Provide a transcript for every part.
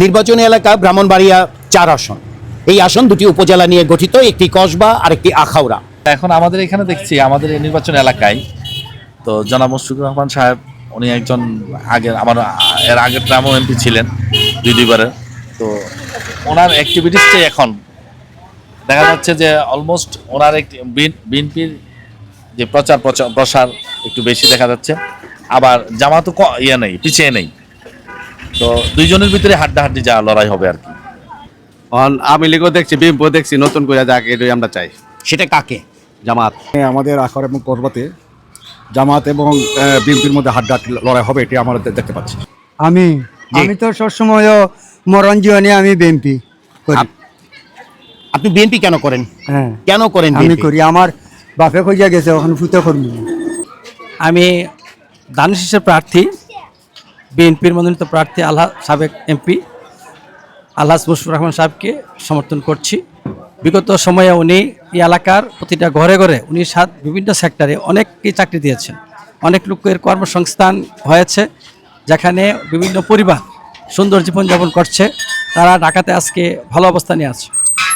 নির্বাচনী এলাকা ব্রাহ্মণবাড়িয়া 4 আসন। এই আসন দুটি উপজেলা নিয়ে গঠিত, একটি কসবা আর একটি আখাউড়া। এখন আমাদের এখানে দেখছি আমাদের এই নির্বাচন এলাকায় তো জনাব মুশফিকুর রহমান সাহেব, উনি একজন এর আগের ট্রামও এমপি ছিলেন দুইবারের। তো ওনার অ্যাক্টিভিটিসটাই এখন দেখা যাচ্ছে যে অলমোস্ট ওনার একটি বিএনপির যে প্রসার একটু বেশি দেখা যাচ্ছে, আবার জামাতও নেই, পিছিয়ে নেই। তো দুইজনের ভিতরে হাড্ডাহাড্ডি যা লড়াই হবে আর কি। আমি লীগও দেখছি, বিএনপিও দেখছি, নতুন করে যাকে এটাই আমরা চাই। সেটা কাকে? জামাত। আমাদের আখড়া এবং করবাতে জামাত এবং বিএনপির মধ্যে হাড্ডাহাড্ডি লড়াই হবে, এটি আমরা দেখতে পাচ্ছি। আমি তো সবসময় মরণ জীবনে আমি বিএনপি করি। আপনি বিএনপি কেন করেন? হ্যাঁ, কেন করেন? আমি করি, আমার বাপে খুঁজে গেছে, ওখানে ফুতে কর্মী। আমি দানিশ শীষের প্রার্থী, বিএনপির মনোনীত প্রার্থী সাবেক এমপি আলহাজ মুশফিকুর রহমান সাহেবকে সমর্থন করছি। বিগত সময়ে উনি এই এলাকার প্রতিটা ঘরে ঘরে উনি বিভিন্ন সেক্টরে অনেককে চাকরি দিয়েছেন, অনেক লোকের কর্মসংস্থান হয়েছে, যেখানে বিভিন্ন পরিবার সুন্দর জীবনযাপন করছে। তারা ঢাকাতে আজকে ভালো অবস্থানে আছে।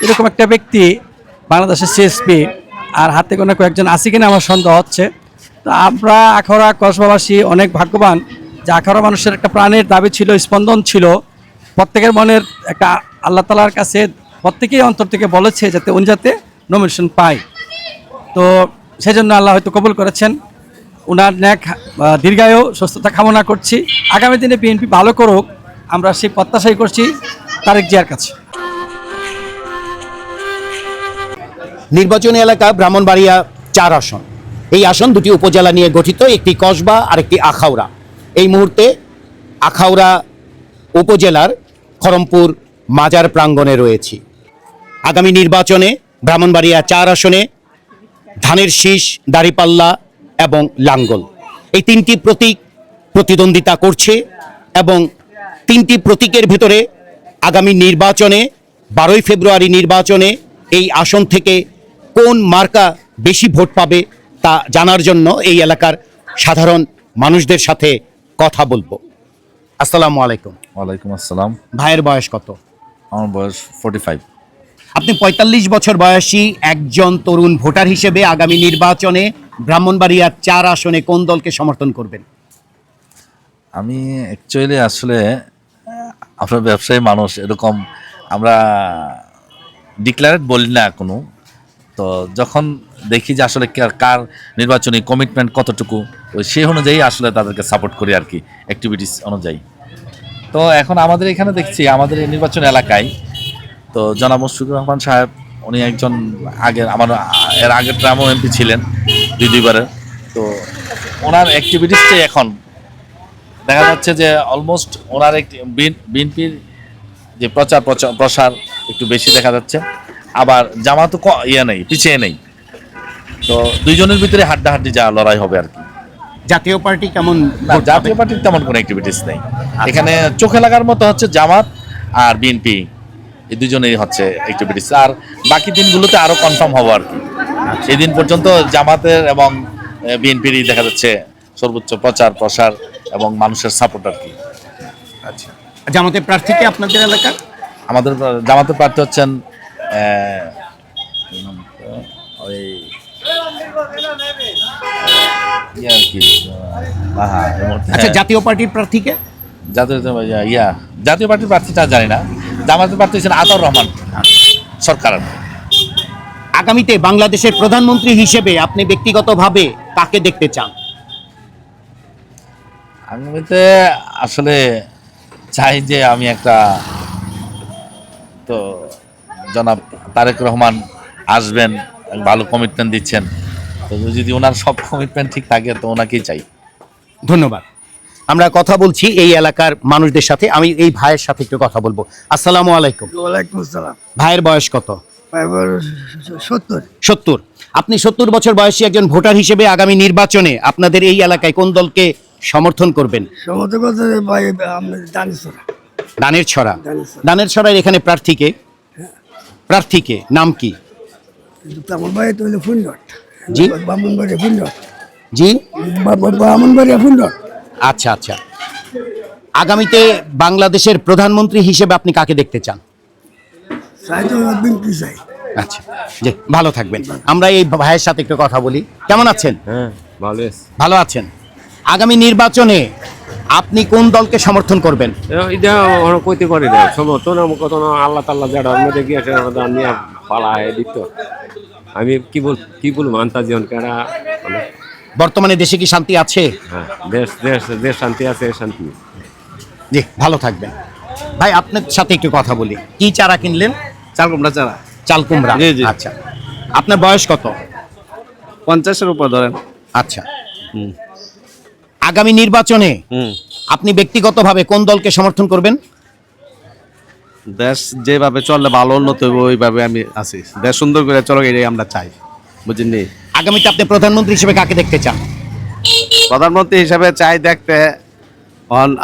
এরকম একটা ব্যক্তি বাংলাদেশের সিএসপি আর হাতে গোনা কয়েকজন আছে কিনা আমার সন্দেহ হচ্ছে। তো আমরা আখাউড়া কসবাবাসী অনেক ভাগ্যবান যে আখাউড়া মানুষের একটা প্রাণের দাবি ছিল, স্পন্দন ছিল, প্রত্যেকের মনের একটা আল্লাহ তাআলার কাছে প্রত্যেকেই অন্তর থেকে বলেছে যাতে উনি যাতে নমিনেশন পায়। তো সেই জন্য আল্লাহ হয়তো কবুল করেছেন। ওনার ন্যাক দীর্ঘায়ু সুস্থতা কামনা করছি। আগামী দিনে বিএনপি ভালো করুক, আমরা সেই প্রত্যাশাই করছি তারেক জিয়ার কাছে। নির্বাচনী এলাকা ব্রাহ্মণবাড়িয়া 4 আসন। এই আসন দুটি উপজেলা নিয়ে গঠিত, একটি কসবা আর একটি আখাউড়া। এই মুহূর্তে আখাউড়া উপজেলার খড়মপুর মাজার প্রাঙ্গণে রয়েছি। আগামী নির্বাচনে ব্রাহ্মণবাড়িয়া 4 আসনে ধানের শীষ, দাঁড়িপাল্লা এবং লাঙ্গল, এই 3টি প্রতীক প্রতিদ্বন্দ্বিতা করছে এবং 3টি প্রতীকের ভিতরে আগামী নির্বাচনে 12ই ফেব্রুয়ারি নির্বাচনে এই আসন থেকে কোন মার্কা বেশি ভোট পাবে তা জানার জন্য এই এলাকার সাধারণ মানুষদের সাথে কথা বলবো। আসসালামু আলাইকুম। ওয়ালাইকুম আসসালাম। ভাইয়ের বয়স কত? আমার বয়স 45। আপনি 45 বছর বয়সী একজন তরুণ ভোটার হিসেবে আগামী নির্বাচনে ব্রাহ্মণবাড়িয়া 4 আসনে কোন দলকে সমর্থন করবেন? আমি অ্যাকচুয়ালি আসলে আমরা ব্যবসায়ী মানুষ, এরকম আমরা ডিক্লারেট বলি না কোনো। তো যখন দেখি যে আসলে কার নির্বাচনী কমিটমেন্ট কতটুকু, সেই অনুযায়ী আসলে তাদেরকে সাপোর্ট করি আর কি, অ্যাক্টিভিটিস অনুযায়ী। তো এখন আমাদের এখানে দেখছি আমাদের এই নির্বাচন এলাকায় তো জনাব মুশফিকুর রহমান সাহেব, উনি একজন এর আগের ট্রামও এমপি ছিলেন দুইবারের। তো ওনার অ্যাক্টিভিটিসটাই এখন দেখা যাচ্ছে যে অলমোস্ট ওনার একটি বিএনপির যে প্রসার একটু বেশি দেখা যাচ্ছে, আবার জামাতও নেই, পিছিয়ে নেই। তো দুইজনের ভিতরে হাড্ডাহাড্ডি যা লড়াই হবে আর কি। জাতীয় পার্টি কেমন? জাতীয় পার্টির তেমন কোনো অ্যাক্টিভিটিস নেই এখানে। চোখে লাগার মতো হচ্ছে জামাত আর বিএনপি, এই দুজনেই হচ্ছে অ্যাক্টিভিটিস। আর বাকি দিনগুলোতে আরো কনফার্ম হবো আর কি। সেই দিন পর্যন্ত জামাতের এবং বিএনপিরই দেখা যাচ্ছে সর্বোচ্চ প্রসার এবং মানুষের সাপোর্ট আর কি। আচ্ছা, জামাতের প্রার্থী কি আপনাদের এলাকা? আমাদের জামাতের প্রার্থী হচ্ছেন ওই আচ্ছা, জাতীয় পার্টির প্রার্থীকে? জাতীয় পার্টির প্রার্থীটা জানি না। জামাতের প্রার্থী হচ্ছেন আতাউর রহমান সরকার। আগামীতে বাংলাদেশের প্রধানমন্ত্রী হিসেবে আপনি ব্যক্তিগতভাবে কাকে দেখতে চান? আগামীতে আসলে চাই যে আমি একটা তো জনাব তারেক রহমান আসবেন, ভালো কমিটমেন্ট দিচ্ছেন। তো যদি ওনার সব কমিটমেন্ট ঠিক থাকে তো ওনাকেই চাই। ধন্যবাদ। আমরা কথা বলছি এই এলাকার মানুষদের সাথে। আমি এই ভাইয়ের সাথে একটু কথা বলবো। আসসালামু আলাইকুম। ওয়ালাইকুম আসসালাম। ভাইয়ের বয়স কত? 70। আপনি 70 বছর বয়সী একজন ভোটার হিসেবে আগামী নির্বাচনে আপনাদের এই এলাকায় কোন দলকে সমর্থন করবেন? সমর্থন করতে ভাই দানের ছড়া। দানের ছড়ার এখানে প্রার্থীকে নাম কি? ভাই তো ফুন্ডট। জি ব্রাহ্মণবাড়িয়া ফুন্ডট। জি, ব্রাহ্মণবাড়িয়া ফুন্ডট। আচ্ছা আচ্ছা। আগামীতে বাংলাদেশের প্রধানমন্ত্রী হিসেবে আপনি কাকে দেখতে চান? আচ্ছা, জি, ভালো থাকবেন। আমরা এই ভাইয়ের সাথে একটু কথা বলি। কেমন আছেন? হ্যাঁ ভালো ভালো আছেন। আগামী নির্বাচনে আপনি কোন দলকে সমর্থন করবেন? এটা অনেক কইতে পারি না সমর্থন কত আল্লাহ তাল্লাহ যারা মধ্যে গিয়েছে নিয়ে পালা দিত আমি কি বলবো আন্তাজি কেরা বর্তমানে দেশে কি শান্তি আছে? হ্যাঁ দেশ দেশ দেশ শান্তি আছে শান্তি। জি, ভালো থাকবেন। ভাই আপনার সাথে একটু কথা বলি। কি চারা কিনলেন? চাল কুমড়া চারা চাল কুমড়া। জি, জি। আচ্ছা, আপনার বয়স কত? 50-এর উপর ধরেন। আচ্ছা, আগামী নির্বাচনে আপনি ব্যক্তিগতভাবে কোন দলকে সমর্থন করবেন? দেশ যেভাবে চললে ভালো উন্নত হইব ওইভাবে আমি আছি। দেশ সুন্দর করে চলো এটাই আমরা চাই, বুঝিনি? আগামীতে আপনি প্রধানমন্ত্রী হিসেবে কাকে দেখতে চান? প্রধানমন্ত্রী হিসাবে চাই দেখতে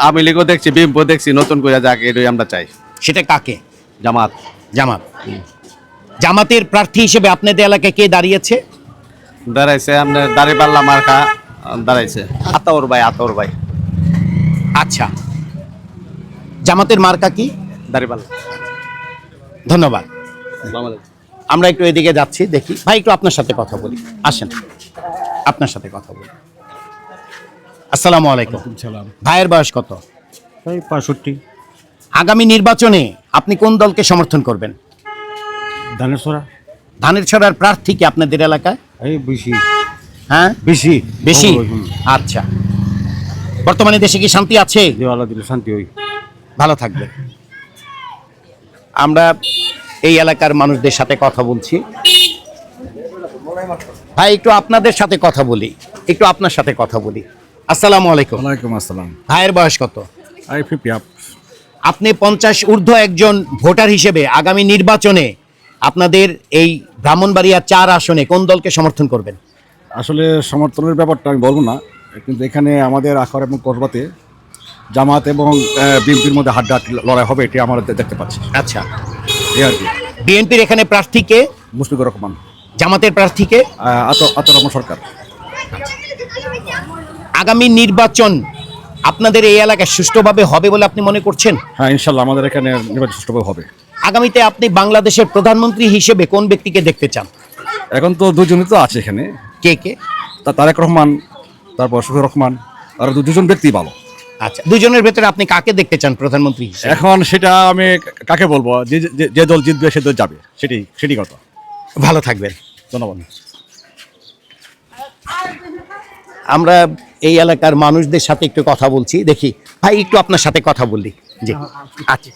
আমি লীগও দেখছি, বিএনপিও দেখছি, নতুন করে যাকে এটাই আমরা চাই। সেটা কাকে? জামাত। জামাত। জামাতের প্রার্থী হিসেবে আপনাদের এলাকায় কে দাঁড়িয়েছে? দাঁড়াইছে আপনার দাঁড়িপাল্লা মার্কা দাঁড়াইছে আতাউর ভাই। আচ্ছা, জামাতের মার্কা কি? দাঁড়িপাল্লা। ধন্যবাদ। আমরা একটু এদিকে যাচ্ছি, দেখি। ভাই একটু আপনার সাথে কথা বলি, আসেন আপনার সাথে কথা বলি। আসসালামু আলাইকুম। ভাইয়ের বয়স কত? 65। আগামী নির্বাচনে আপনি কোন দলকে সমর্থন করবেন? ধানের ছড়া ধানের ছড়ার প্রার্থী কি আপনাদের এলাকায়? এই বেশি হ্যাঁ, বেশি বেশি। আচ্ছা, বর্তমানে দেশে কি শান্তি আছে? দেওয়ালা দিলে শান্তি হই। ভালো থাকবে। আমরা এই এলাকার মানুষদের সাথে কথা বলছি। ভাই একটু আপনাদের সাথে কথা বলি, একটু আপনার সাথে কথা বলি। আসসালামু আলাইকুম। ওয়ালাইকুম আসসালাম। ভাইয়ের বয়স কত? 50 আপ। আপনি 50 ঊর্ধ্ব একজন ভোটার হিসেবে আগামী নির্বাচনে আপনাদের এই ব্রাহ্মণবাড়িয়া 4 আসনে কোন দলকে সমর্থন করবেন? আসলে সমর্থনের ব্যাপারটা আমি বলবো না, কিন্তু এখানে আমাদের আখাউড়া এবং কসবাতে জামাত এবং বিএনপির মধ্যে হাড্ডাহাড্ডি লড়াই হবে, এটি আমরা দেখতে পাচ্ছি। আচ্ছা, এই আর কি। বিএনপির এখানে প্রার্থীকে? মুশফিকুর রহমান। জামাতের প্রার্থীকে? আতর রহমান সরকার। আগামী নির্বাচন আপনাদের এই এলাকায় সুষ্ঠুভাবে হবে বলে আপনি মনে করছেন? হ্যাঁ, ইনশাল্লাহ আমাদের এখানে নির্বাচন সুষ্ঠুভাবে হবে। আগামীতে আপনি বাংলাদেশের প্রধানমন্ত্রী হিসেবে কোন ব্যক্তিকে দেখতে চান? এখন তো দুজনই তো আছে এখানে। কে কে? তারেক রহমান, তারপর শফিউর রহমান, আর দুজন ব্যক্তি ভালো। আচ্ছা, দুজনের ভেতরে আপনি কাকে দেখতে চান প্রধানমন্ত্রী হিসেবে? এখন সেটা আমি কাকে বলবো, যে দল জিতবে সে দল যাবে, সেটি কথা। ভালো থাকবেন। ধন্যবাদ। আমরা এই এলাকার মানুষদের সাথে একটু কথা বলছি, দেখি। ভাই একটু আপনার সাথে কথা বলি। জি, আচ্ছা।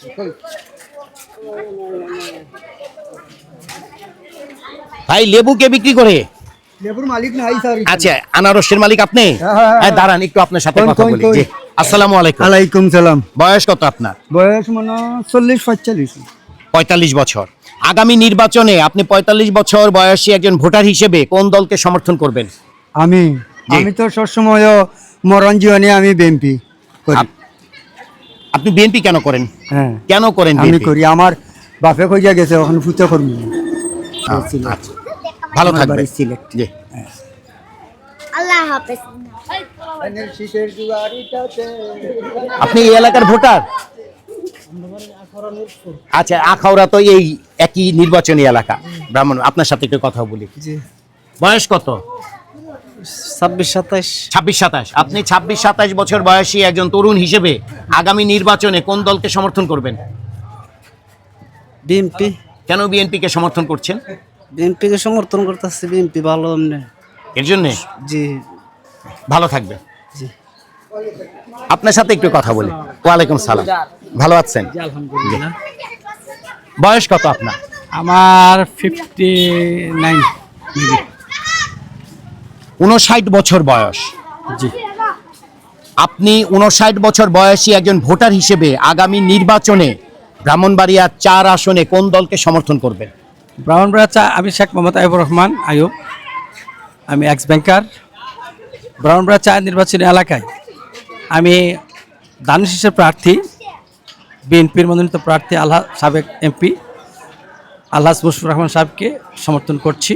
ভাই লেবু কে বিক্রি করে? লেবুর মালিক নাই স্যার। আচ্ছা, আনারসের মালিক আপনি? হ্যাঁ, দাঁড়ান একটু আপনার সাথে কথা বলি। জি, আসসালামু আলাইকুম। আলাইকুম সালাম। বয়স কত আপনার? বয়স মনে 40-45। 45 বছর। আগামী নির্বাচনে আপনি 45 বছর বয়সী একজন ভোটার হিসেবে কোন দলকে সমর্থন করবেন? আমি তো সবসময় মরণ জীবনে আমি বিএনপি করি। আপনি বিএনপি কেন করেন? হ্যাঁ, কেন করেন আমি BNP? করি। আমার বাপে কইয়া গেছে, ওখানে ফুতে করবি। আচ্ছা, ভালো থাকবেন। সিলেক্ট। জি, আল্লাহ হাফেজ। আপনি এই এলাকার ভোটার? আচ্ছা, আখাউড়া তো এই একই নির্বাচনী এলাকা ব্রাহ্মণ। আপনার সাথে একটু কথা বলি। বয়স কত? 26-27। 26-27। আপনি 26-27 বছর বয়সী একজন তরুণ হিসেবে আগামী নির্বাচনে কোন দলকে সমর্থন করবেন? বিএনপি। কেন বিএনপি কে সমর্থন করছেন? বিএনপি কে সমর্থন করতেছে, বিএনপি ভালো। এর জন্য? জি, ভালো থাকবে। আপনার সাথে একটু কথা বলি। ওয়ালাইকুম সালাম। ভালো আছেন? আলহামদুলিল্লাহ। বয়স কত আপনার? আমার 59। 59 বছর বয়স। জি। আপনি 59 বছর বয়সী একজন ভোটার হিসেবে আগামী নির্বাচনে ব্রাহ্মণবাড়িয়া 4 আসনে কোন দলকে সমর্থন করবেন? ব্রাহ্মণবাড়িয়া আমি শেখ মোহাম্মদ আইবুর রহমান আয়ুব। আমি এক্স ব্যাংকার। ব্রাহ্মণবাড়িয়া 4 নির্বাচনী এলাকায় আমি ধানের শীষের প্রার্থী, বিএনপির মনোনীত প্রার্থী সাবেক এমপি আলহাজ মুশফিকুর রহমান সাহেবকে সমর্থন করছি।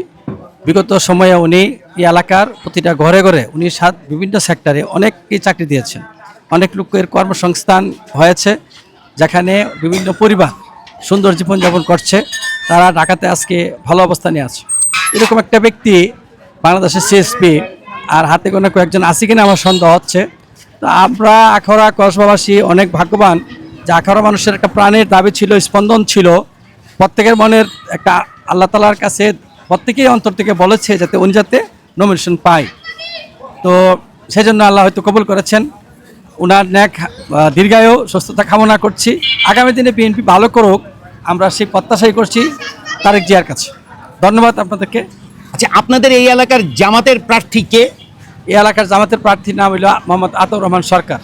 বিগত সময়ে উনি এই এলাকার প্রতিটা ঘরে ঘরে উনি বিভিন্ন সেক্টরে অনেককেই চাকরি দিয়েছেন। অনেক লোকের কর্মসংস্থান হয়েছে, যেখানে বিভিন্ন পরিবার সুন্দর জীবনযাপন করছে, তারা ঢাকাতে আজকে ভালো অবস্থানে আছে। এরকম একটা ব্যক্তি বাংলাদেশের সিএসপি আর হাতে গোনা কয়েকজন আছে কিনা আমার সন্দেহ হচ্ছে। তো আমরা আখাউড়া কসবাবাসী অনেক ভাগ্যবান যে আখাউড়া মানুষের একটা প্রাণের দাবি ছিল, স্পন্দন ছিল, প্রত্যেকের মনের একটা আল্লাহ তাআলার কাছে প্রত্যেকেই অন্তর থেকে বলেছে যাতে উনি যাতে নমিনেশন পায়। তো সেজন্য আল্লাহ হয়তো কবুল করেছেন, ওনার ন্যাক দীর্ঘায়ু সুস্থতা কামনা করছি। আগামী দিনে বিএনপি ভালো করুক, আমরা সেই প্রত্যাশাই করছি তারেক জিয়ার কাছে। ধন্যবাদ আপনাদেরকে। আচ্ছা, আপনাদের এই এলাকার জামাতের প্রার্থী কে? এই এলাকার জামাতের প্রার্থীর নাম হলো মোহাম্মদ আতাউর রহমান সরকার।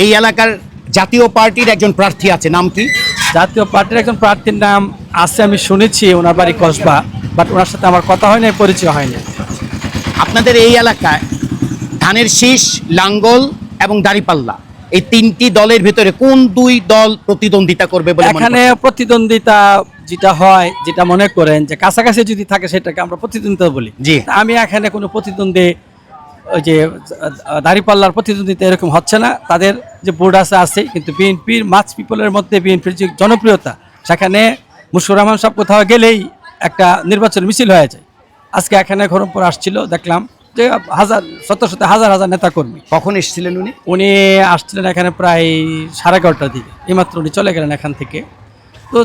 এই এলাকার জাতীয় পার্টির একজন প্রার্থী আছে, নাম কি? জাতীয় পার্টির একজন প্রার্থীর নাম আছে, আমি শুনেছি, ওনার বাড়ি কসবা, বাট ওনার সাথে আমার কথা হয়নি, পরিচয় হয়নি। আপনাদের এই এলাকায় ধানের শীষ, লাঙ্গল এবং দাঁড়িপাল্লা এই তিনটি দলের ভিতরে কোন দুই দল প্রতিদ্বন্দ্বিতা করবে বলে মনে এখানে করছেন? প্রতিদ্বন্দ্বিতা যেটা হয়, যেটা মনে করেন যে কাছাকাছি যদি থাকে সেটাকে আমরা প্রতিদ্বন্দ্বিতা বলি। জি। তা আমি এখানে কোনো প্রতিদ্বন্দ্বী, ওই যে দাঁড়িপাল্লার প্রতিদ্বন্দ্বিতা এরকম হচ্ছে না। তাদের যে বোর্ড আছে, কিন্তু বিএনপির মাছ পিপলের মধ্যে বিএনপির যে জনপ্রিয়তা, সেখানে মুশফিকুর রহমান সাহেব কোথাও গেলেই একটা নির্বাচন মিছিল হয়ে যায়। আজকে এখানে খরমপুর আসছিল, দেখলাম যে শত হাজার হাজার নেতাকর্মী। কখন এসেছিলেন উনি? উনি আসছিলেন এখানে প্রায় 11:30টার দিকে, এইমাত্র উনি চলে গেলেন এখান থেকে। তো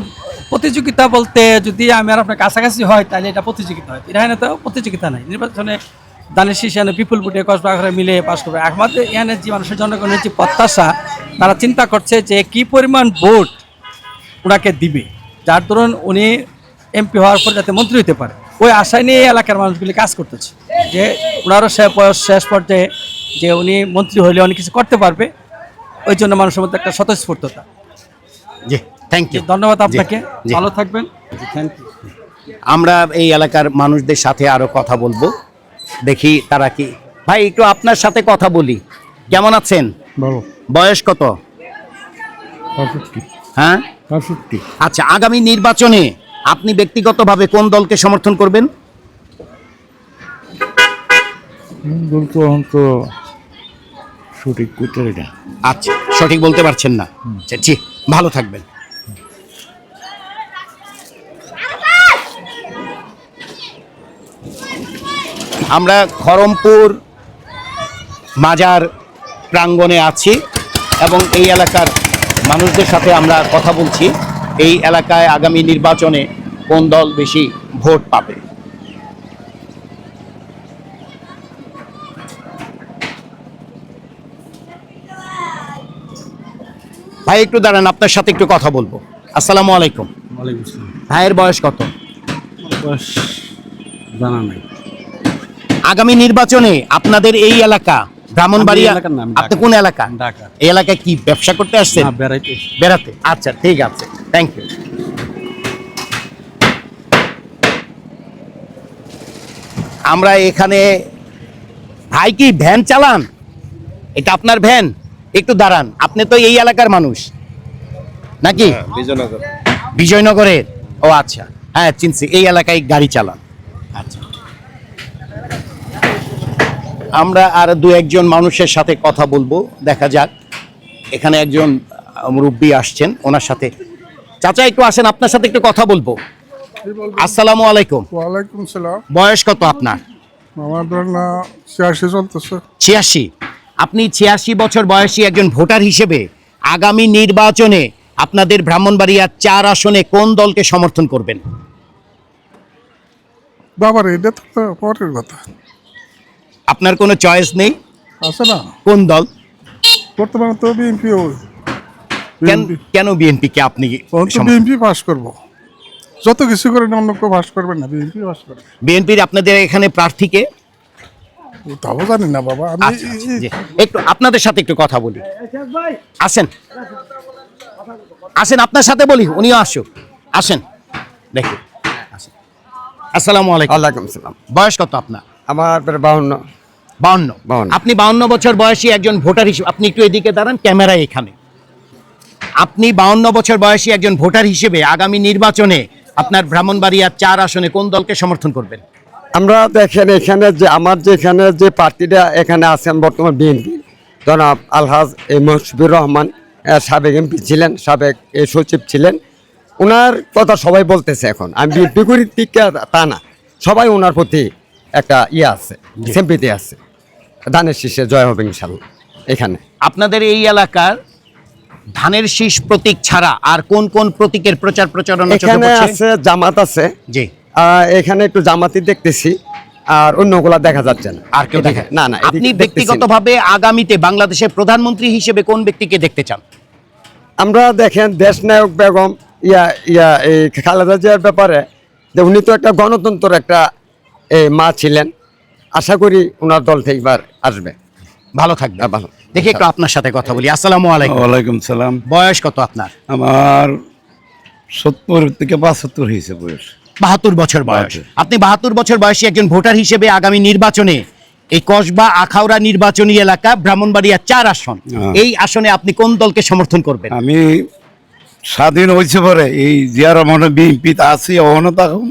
প্রতিযোগিতা বলতে যদি আমি আর আপনার কাছাকাছি হয় তাহলে এটা প্রতিযোগিতা হয়, এখানে তো প্রতিযোগিতা নাই। নির্বাচনে দানের শীষ এখানে বিপুল ভোটে কসবাঘরে মিলে পাশ করবে। আমাদের এখানে যে মানুষের জনগণের যে প্রত্যাশা, তারা চিন্তা করছে যে কি পরিমাণ ভোট ওনাকে দিবে, যার দরুন উনি এমপি হওয়ার পর যাতে মন্ত্রী হতে পারে, ওই আশায় নিয়ে এলাকার মানুষগুলি কাজ করতেছে যে ওনারও শেষ পর্যায়ে যে উনি মন্ত্রী হলে অনেক কিছু করতে পারবে। ওই জন্য মানুষের মধ্যে একটা স্বতঃস্ফূর্ততা। জি, থ্যাংক ইউ। ধন্যবাদ আপনাকে, জি। ভালো থাকবেন। Thank you. আমরা এই এলাকার মানুষদের সাথে আরো কথা বলবো, দেখি তারা কি। ভাই, একটু আপনার সাথে কথা বলি। কেমন আছেন? বলো। বয়স কত? 65। হ্যাঁ, 65। আচ্ছা, আগামী নির্বাচনে আপনি ব্যক্তিগতভাবে কোন দলকে সমর্থন করবেন? বলতো এখন তো সঠিক করতে এটা। আচ্ছা, সঠিক বলতে পারছেন না। আচ্ছা, জি, ভালো থাকবেন। আমরা খরমপুর মাজার প্রাঙ্গণে আছি এবং এই এলাকার মানুষদের সাথে আমরা কথা বলছি এই এলাকায় আগামী নির্বাচনে কোন দল বেশি ভোট পাবে। ভাই, একটু দাঁড়ান, আপনার সাথে একটু কথা বলবো। আসসালামু আলাইকুম। ওয়ালাইকুম আসসালাম। ভাইয়ের বয়স কত? বয়স জানা নাই। আগামী নির্বাচনে আপনাদের এই এলাকা ব্রাহ্মণবাড়িয়া, আমি এই এলাকার নাম আপনি ঢাকা। কোন এলাকা? ঢাকা। এই এলাকায় কি ব্যবসা করতে আসছেন? না, বেড়াইতে। বেড়াতে? আচ্ছা, ঠিক আছে, থ্যাংক ইউ। আমরা এখানে, ভাই কি ভ্যান চালান? এটা আপনার ভ্যান? একটু দাঁড়ান, আপনি তো এই এলাকার মানুষ নাকি? বিজয়নগর। বিজয়নগরের? ও আচ্ছা, হ্যাঁ চিনছি, এই এলাকায় গাড়ি চালান। আচ্ছা, আমরা আর দু একজন মানুষের সাথে কথা বলবো, দেখা যাক। এখানে একজন মুরব্বী আসছেন, ওনার সাথে। চাচা, একটু আসেন, আপনার সাথে একটু কথা বলবো। আসসালামু আলাইকুম। ওয়ালাইকুম সালাম। বয়স কত আপনার? আমার ধরেন 86 চলতেছে। 86? আপনি 86 বছর বয়সী একজন ভোটার হিসেবে আগামী নির্বাচনে আপনাদের ব্রাহ্মণবাড়িয়া 4 আসনে কোন দলকে সমর্থন করবেন? বাবার এটা তো পরের কথা আপনার কোনো চয়েস নেই? আছে না, কোন দল? বর্তমানে তো বিএনপি। কেন বিএনপি কে আপনি বিএনপি পাস করবো, যত কিছু করে অন্য কেউ পাস করবে না, বিএনপি পাস করবে। বিএনপির আপনাদের এখানে প্রার্থীকে? তাও জানি না বাবা, আমি আচ্ছা, আচ্ছা, জি। একটু আপনাদের সাথে একটু কথা বলি। আসেন আসেন, আপনার সাথে বলি, উনিও আসুক। আসেন, দেখি, আসেন। আসসালামু আলাইকুম। ওয়ালাইকুম সালাম। বয়স কত আপনার? আমার 52। 52? আপনি 52 বছর বয়সী একজন ভোটার হিসেবে, আপনি একটু এদিকে দাঁড়ান, ক্যামেরা এখানে। আপনি 52 বছর বয়সী একজন ভোটার হিসেবে আগামী নির্বাচনে আপনার ব্রাহ্মণবাড়িয়া 4 আসনে কোন দলকে সমর্থন করবেন? আমরা দেখেন এখানে যে আমার যেখানে যে পার্টিটা এখানে আছেন বর্তমান বিএনপি, জনাব আলহাজ মুশফিকুর রহমান সাবেক এমপি ছিলেন, সাবেক সচিব ছিলেন। ওনার কথা সবাই বলতেছে এখন। আমি বিএনপি করি টিকা তা না, সবাই ওনার প্রতি একটা আছে, সিম্পিতি আছে। ধানের শীষে জয় হবে ইনশাল্লাহ। এখানে আপনাদের এই এলাকার ধানের শীষ প্রতীক ছাড়া আর কোন কোন প্রতীকের প্রচার প্রচারণা চলছে? এখানে আছে জামাত আছে, জি। এখানে একটু জামাতি দেখতেছি, আর অন্যগুলা দেখা যাচ্ছে না। আর কেউ দেখে না না, আপনি ব্যক্তিগতভাবে আগামীতে বাংলাদেশের প্রধানমন্ত্রী হিসেবে কোন ব্যক্তিকে দেখতে চান? আমরা দেখেন দেশনায়ক বেগম এই খালেদা জিয়ার ব্যাপারে যে উনি তো একটা গণতন্ত্র একটা মা ছিলেন, আশা করি ওনার দল থেকে এবার আসবে। ভালো থাকবে। ভালো। দেখি একটু আপনার সাথে কথা বলি। আসসালামু আলাইকুম। ওয়ালাইকুম সালাম। বয়স কত আপনার? আমার 70 থেকে 75 হয়েছে বয়স। 72 বছর বয়স। আপনি 72 বছর বয়সী একজন ভোটার হিসেবে আগামী নির্বাচনে এই কসবা আখাউড়া নির্বাচনী এলাকা ব্রাহ্মণবাড়িয়া 4 আসন, এই আসনে আপনি কোন দলকে সমর্থন করবেন? আমি স্বাধীন হয়েছে পরে এই জিয়া রহমানের বিএনপি আছি, অহনো থাকুম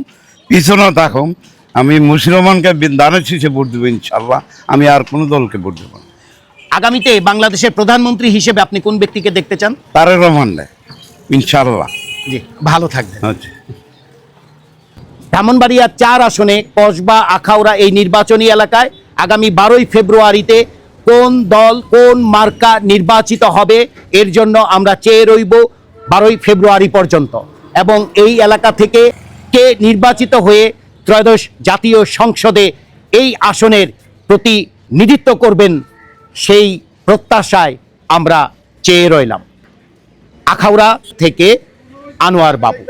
পিছনেও থাকুম, আমি মুশির রহমানকে ধানের শীষে ভোট দেবো ইনশাল্লাহ। আমি আর কোনো দলকে ভোট দেবো না। আগামীতে বাংলাদেশের প্রধানমন্ত্রী হিসেবে আপনি কোন ব্যক্তিকে দেখতে চান? তারেক রহমান ইনশাল্লাহ। জি, ভালো থাকবেন। আচ্ছা। ব্রাহ্মণবাড়িয়া 4 আসনে কসবা আখাউড়া এই নির্বাচনী এলাকায় আগামী 12ই ফেব্রুয়ারিতে কোন দল কোন মার্কা নির্বাচিত হবে এর জন্য আমরা চেয়ে রইব 12ই ফেব্রুয়ারি পর্যন্ত। এবং এই এলাকা থেকে কে নির্বাচিত হয়ে ত্রয়োদশ জাতীয় সংসদে এই আসনের প্রতিনিধিত্ব করবেন সেই প্রত্যাশায় আমরা চেয়ে রইলাম। আখাউড়া থেকে আনোয়ার বাবু।